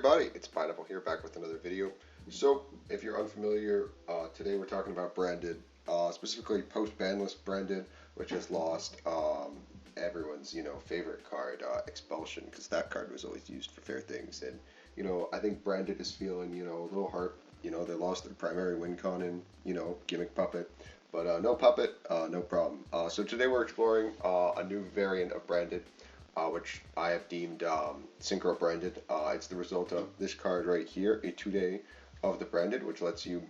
everybody, it's Pineapple here, back with another video. So, if you're unfamiliar, today we're talking about branded, specifically post-Banlist branded, which has lost everyone's, favorite card, Expulsion, because that card was always used for fair things. And, I think branded is feeling, a little hurt. They lost their primary win con in, gimmick puppet. But no puppet, no problem. So today we're exploring a new variant of branded, which I have deemed Synchro branded. It's the result of this card right here, a 2-day of the branded, which lets you,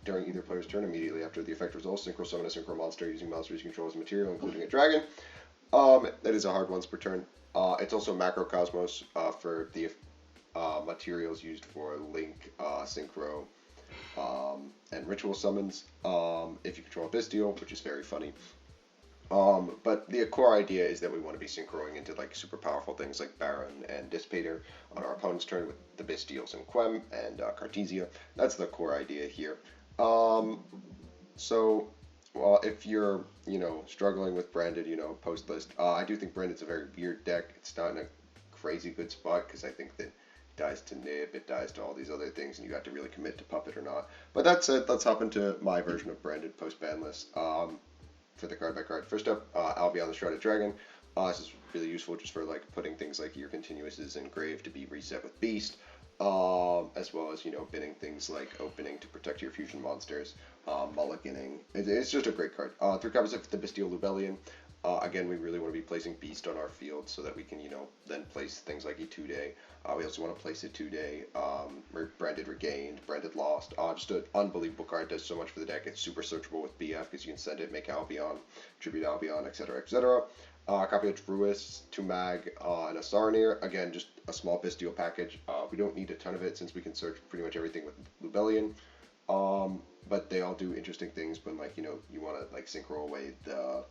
during either player's turn, immediately after the effect resolves, synchro summon a synchro monster using monsters you control as material, including a dragon. That is a hard once per turn. It's also Macrocosmos for the materials used for Link, Synchro, and ritual summons if you control a Bestial, which is very funny. But the core idea is that we want to be synchroing into like super powerful things like Baron and Dissipator on our opponent's turn with the Bestials and Quem and Cartesia. That's the core idea here. If you're, struggling with branded, post list, I do think branded's a very weird deck. It's not in a crazy good spot because I think that it dies to Nib, it dies to all these other things, and you got to really commit to Puppet or not. But that said, let's hop into my version of branded post ban list. For the card by card. First up, Albion the Shrouded Dragon. This is really useful just for like putting things like your continuouses in grave to be reset with Beast, as well as binning things like opening to protect your fusion monsters, mulliganing. It's just a great card. 3 copies of the Bestial Lubellion. Again, we really want to be placing Beast on our field so that we can then place things like a 2-day. We also want to place a 2-day branded Regained, branded Lost. Just an unbelievable card. Does so much for the deck. It's super searchable with BF because you can send it, make Albion, tribute Albion, etc., etc. Copy of Druis, 2 Mag, and a Saronir. Again, just a small Bestial package. We don't need a ton of it since we can search pretty much everything with Lubellion. But they all do interesting things when you want to synchro away the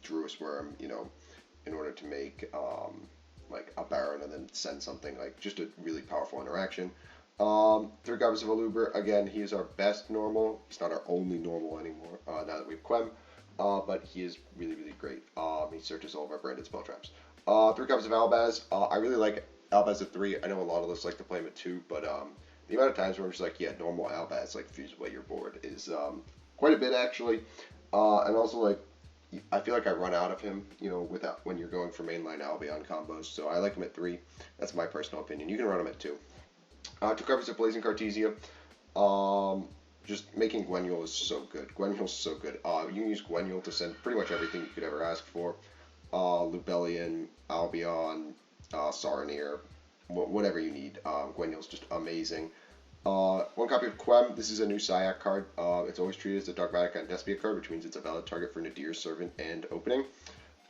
Druis Worm, in order to make a Baron and then send something just a really powerful interaction. 3 copies of Aluber. Again, he is our best normal. He's not our only normal anymore now that we have Quem, but he is really, really great. He searches all of our branded spell traps. 3 copies of Albaz. I really like Albaz at 3. I know a lot of us like to play him at 2, but the amount of times where I'm just normal Albaz, fuse away your board is quite a bit actually. And also I feel like I run out of him, when you're going for mainline Albion combos. So I like him at 3. That's my personal opinion. You can run him at 2. 2 copies of Blazing Cartesia. Just making Gwenyul is so good. Gwenul's so good. You can use Gwenyul to send pretty much everything you could ever ask for. Lubellion, Albion, Saronir, whatever you need. Gwenyul's just amazing. 1 copy of Quem. This is a new Syac card. It's always treated as a Dogmatic and Despia card, which means it's a valid target for Nadir's Servant and Opening.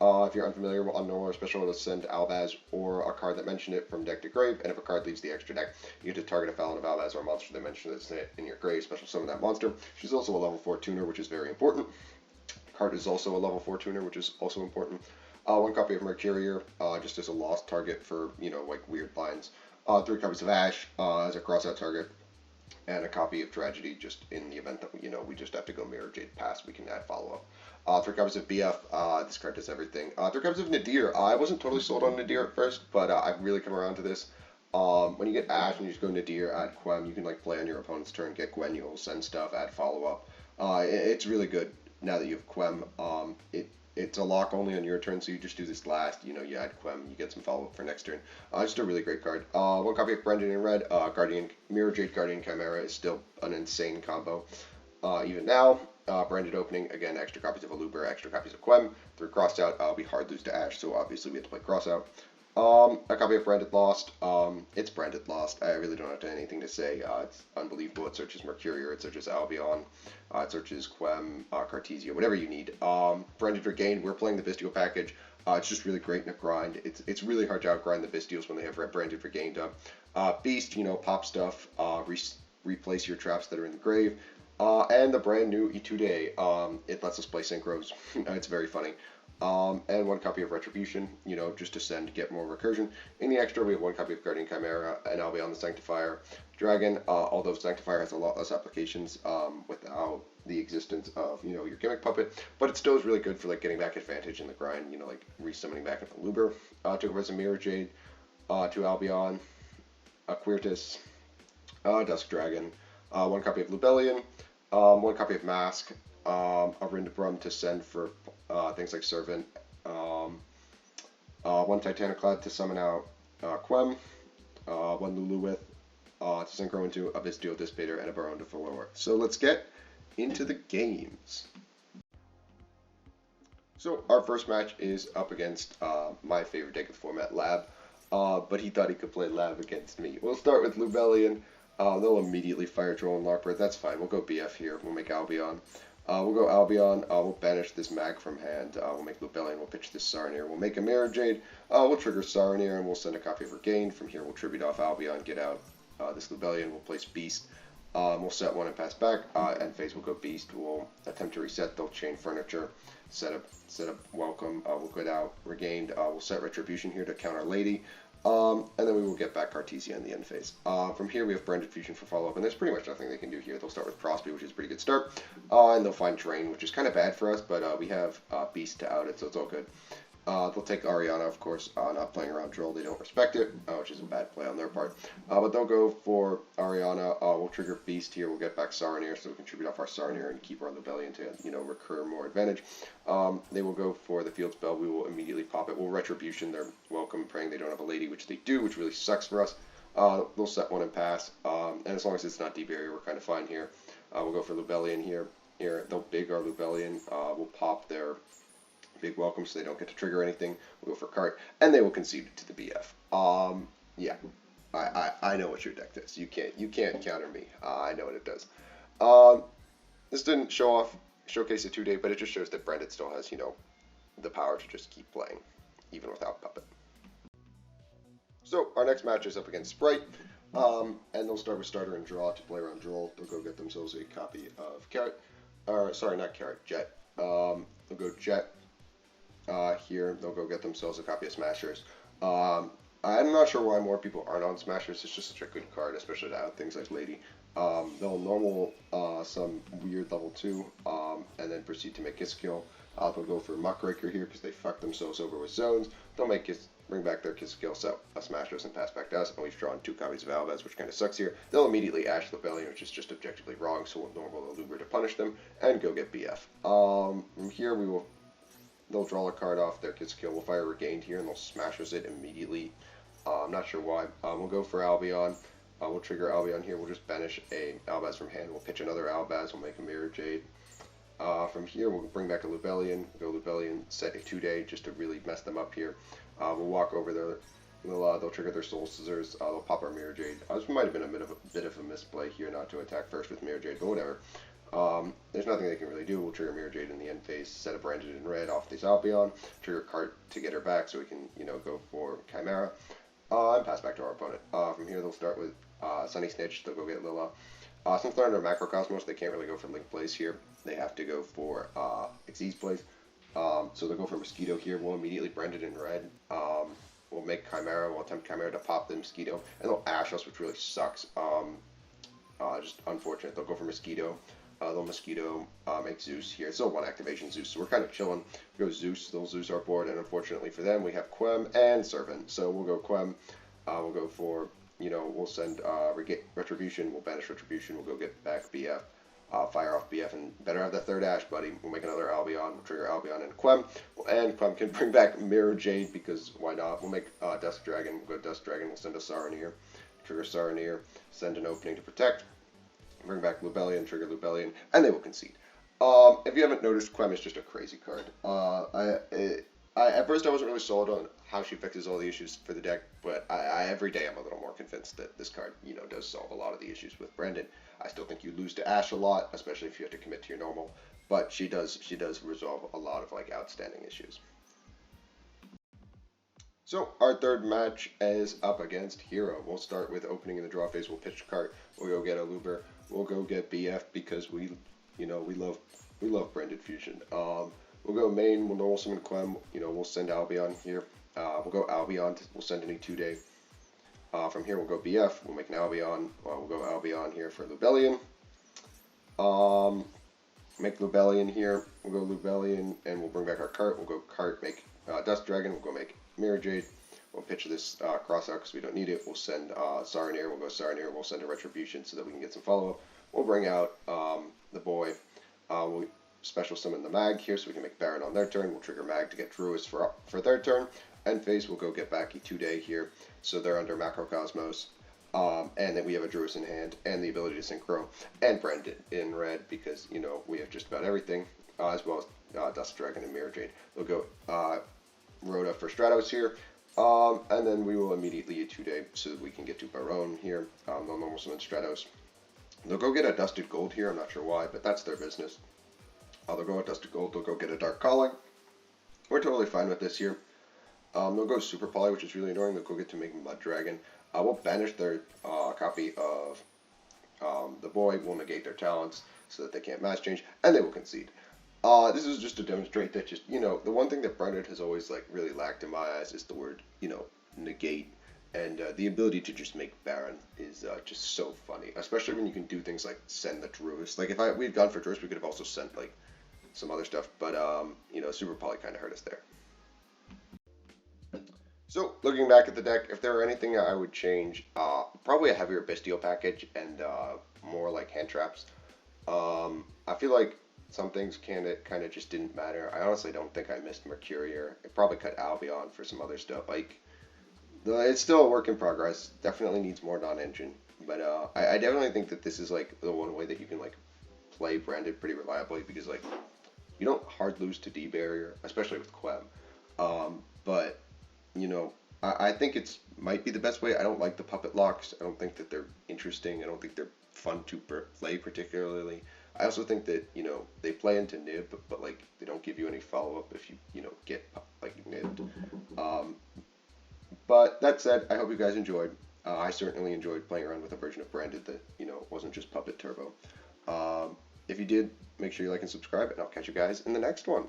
If you're unfamiliar with normal or special, it'll send Albaz or a card that mentioned it from deck to grave, and if a card leaves the extra deck, you get to target a Fallon of Albaz or a monster that mentioned that's in your grave, special summon that monster. She's also a level 4 tuner, which is very important. The card is also a level 4 tuner, which is also important. 1 copy of Mercurier, just as a lost target for, weird lines. 3 copies of Ash, as a crossout target. And a copy of Tragedy, just in the event that we just have to go Mirror Jade past, we can add follow-up. 3 copies of BF, this card does everything. 3 copies of Nadir. I wasn't totally sold on Nadir at first, but I've really come around to this. When you get Ash and you just go Nadir, add Quem, you can play on your opponent's turn, get Gwenyul, send stuff, add follow-up. It's really good now that you have Quem. It's a lock only on your turn, so you just do this last. You add Quem, you get some follow-up for next turn. Just a really great card. 1 copy of Brendan in red. Mirror Jade Guardian Chimera is still an insane combo. Even now, branded opening, again, extra copies of Aluber, extra copies of Quem. 3 crossed out, we hard lose to Ash, so obviously we have to play cross out. A copy of Branded Lost. It's Branded Lost. I really don't have anything to say. It's unbelievable. It searches Mercurier, it searches Albion, it searches Quem, Cartesia, whatever you need. Branded Regained. We're playing the Bestial package. It's just really great in a grind. It's really hard to outgrind the Bestials when they have Branded Regained up. Beast, pop stuff, replace your traps that are in the grave. And the brand new E2-Day. It lets us play Synchros. It's very funny. And 1 copy of Retribution, just to send, get more recursion. In the extra, we have 1 copy of Guardian Chimera, and Albion the Sanctifier Dragon, although Sanctifier has a lot less applications without the existence of, your gimmick puppet, but it still is really good for, getting back advantage in the grind, resummoning back into Luber. 2 copies of Mirror Jade, 2 Albion, Quirtus, Dusk Dragon, one copy of Lubellion, one copy of Mask, a Rindabrum to send for things like Servant, one Titaniclad to summon out Quem, one Luluwith to synchro into a Bystial Dissipator and a Baron de Valor. So let's get into the games. So our first match is up against my favorite deck of the format, Lab, but he thought he could play Lab against me. We'll start with Lubellion. They'll immediately fire Droll and Lockbird. That's fine. We'll go BF here. We'll make Albion. We'll go Albion. We'll banish this Mag from hand. We'll make Lubellion. We'll pitch this Saronir. We'll make a Mirror Jade. We'll trigger Saronir, and we'll send a copy of Regain. From here, we'll tribute off Albion, get out this Lubellion. We'll place Beast. We'll set one and pass back. End phase, we'll go Beast. We'll attempt to reset. They'll chain Furniture. Set up Welcome. We'll get out Regained. We'll set Retribution here to counter Lady. And then we will get back Cartesia in the end phase. From here, we have Branded Fusion for follow-up, and there's pretty much nothing they can do here. They'll start with Prosby, which is a pretty good start, and they'll find Drain, which is kind of bad for us, but we have Beast to out it, so it's all good. They'll take Ariana, of course, not playing around Droll. They don't respect it, which is a bad play on their part. But they'll go for Ariana. We'll trigger Beast here. We'll get back Saronir, so we can tribute off our Saronir and keep our Lubellion to, recur more advantage. They will go for the Field Spell. We will immediately pop it. We'll Retribution their Welcome, praying they don't have a Lady, which they do, which really sucks for us. They'll set one and pass, and as long as it's not D-Barrier, we're kind of fine here. We'll go for Lubellion here. They'll big our Lubellion. We'll pop their Big Welcome so they don't get to trigger anything. We'll go for Cart, and they will concede it to the BF. Yeah, I know what your deck does. You can't counter me. I know what it does. This didn't showcase a 2-day, but it just shows that Branded still has, the power to just keep playing, even without Puppet. So our next match is up against Sprite, and they'll start with Starter and Draw to play around Droll. They'll go get themselves a copy of Carrot, or sorry, not Carrot, Jet. They'll go Jet. Here, they'll go get themselves a copy of Smashers. I'm not sure why more people aren't on Smashers. It's just such a good card, especially to have things like Lady. They'll normal some weird level 2, and then proceed to make Kiss-Kill. They'll go for Muckraker here because they fucked themselves over with zones. They'll bring back their Kiss-Kill, set a Smashers, and pass back to us. And we've drawn 2 copies of Alvez, which kind of sucks here. They'll immediately Ash Lubellion, which is just objectively wrong, so we'll normal Aluber to punish them, and go get BF. From here, they'll draw a card off their Kiss-Kill. We'll fire Regained here, and they'll Smashers it immediately. I'm not sure why. We'll go for Albion. We'll trigger Albion here. We'll just banish a Albaz from hand. We'll pitch another Albaz. We'll make a Mirror Jade. From here, we'll bring back a Lubellion. Go Lubellion, set a 2-day just to really mess them up here. We'll walk over there. They'll trigger their Soul Scissors. They'll pop our Mirror Jade. This might have been a bit of a misplay here not to attack first with Mirror Jade, but whatever. There's nothing they can really do. We'll trigger Mirror Jade in the end phase, set a Branded in red off this Albion, trigger Cart to get her back so we can, go for Chimera, and pass back to our opponent. From here, they'll start with Sunny Snitch. They'll go get Lilla. Since they're under Macrocosmos, they can't really go for Link Plays here. They have to go for Xyz Plays. So they'll go for Mosquito here. We'll immediately Branded in red. We'll make Chimera. We'll attempt Chimera to pop the Mosquito, and they'll Ash us, which really sucks. Just unfortunate. They'll go for Mosquito. They'll Mosquito, make Zeus here. It's still 1 activation Zeus, so we're kind of chilling. We go Zeus, they'll Zeus our board, and unfortunately for them, we have Quem and Servant. So we'll go Quem, we'll go for, we'll send Retribution, we'll banish Retribution, we'll go get back BF, fire off BF, and better have that 3rd Ash, buddy. We'll make another Albion, we'll trigger Albion and Quem, and Quem can bring back Mirror Jade, because why not? We'll make Dusk Dragon, we'll go Dusk Dragon, we'll send a Saronir, trigger Saronir, send an Opening to protect, bring back Lubellion, trigger Lubellion, and they will concede. If you haven't noticed, Quem is just a crazy card. At first I wasn't really sold on how she fixes all the issues for the deck, but every day I'm a little more convinced that this card, does solve a lot of the issues with Brandon. I still think you lose to Ash a lot, especially if you have to commit to your normal, but she does resolve a lot of outstanding issues. So our third match is up against Hero. We'll start with opening in the draw phase. We'll pitch Cart. We'll go get Aluber. We'll go get BF because we love Branded Fusion. We'll go main. We'll normal summon Quem. We'll send Albion here. We'll go Albion. We'll send any 2-day. From here we'll go BF. We'll make an Albion. We'll go Albion here for Lubellion. Make Lubellion here. We'll go Lubellion and we'll bring back our Cart. We'll go Cart. Make Dust Dragon. We'll go make Mirror Jade. We'll pitch this cross out because we don't need it. We'll send Saranir. We'll go Saranir. We'll send a Retribution so that we can get some follow-up. We'll bring out the boy. We'll special summon the Mag here so we can make Baron on their turn. We'll trigger Mag to get Druis for their turn. End phase, we'll go get Baki 2-day here. So they're under Macrocosmos. And then we have a Druis in hand and the ability to Synchro and Branded in red because, you know, we have just about everything, as well as Dust Dragon and Mirror Jade. We'll go Rhoda for Stratos here. And then we will immediately 2-day so that we can get to Baron here. They'll normal summon Stratos. They'll go get a Dusted Gold here, I'm not sure why, but that's their business. They'll go with Dusted Gold, they'll go get a Dark Calling. We're totally fine with this here. They'll go Super Poly, which is really annoying. They'll go get to make Mud Dragon. We'll banish their copy of the boy. We'll negate their talents so that they can't match change, and they will concede. This is just to demonstrate that just, you know, the one thing that Branded has always like really lacked in my eyes is the word, you know, negate. And the ability to just make Baron is just so funny, especially when you can do things like send the Druis. Like if we had gone for Druis, we could have also sent like some other stuff, but you know, Super Poly kind of hurt us there. So looking back at the deck, if there were anything I would change, probably a heavier Bestial package and more like hand traps. I feel like some things kind of just didn't matter. I honestly don't think I missed Mercurier. I probably cut Albion for some other stuff. Like, it's still a work in progress. Definitely needs more non-engine. But I definitely think that this is like the one way that you can like play Branded pretty reliably because like you don't hard lose to D-Barrier, especially with Quem. But you know, I think it's might be the best way. I don't like the puppet locks. I don't think that they're interesting. I don't think they're fun to play particularly. I also think that, you know, they play into nib, but like they don't give you any follow-up if you know, get like nibbed. But that said, I hope you guys enjoyed. I certainly enjoyed playing around with a version of Branded that, you know, wasn't just Puppet Turbo. If you did, make sure you like and subscribe, and I'll catch you guys in the next one.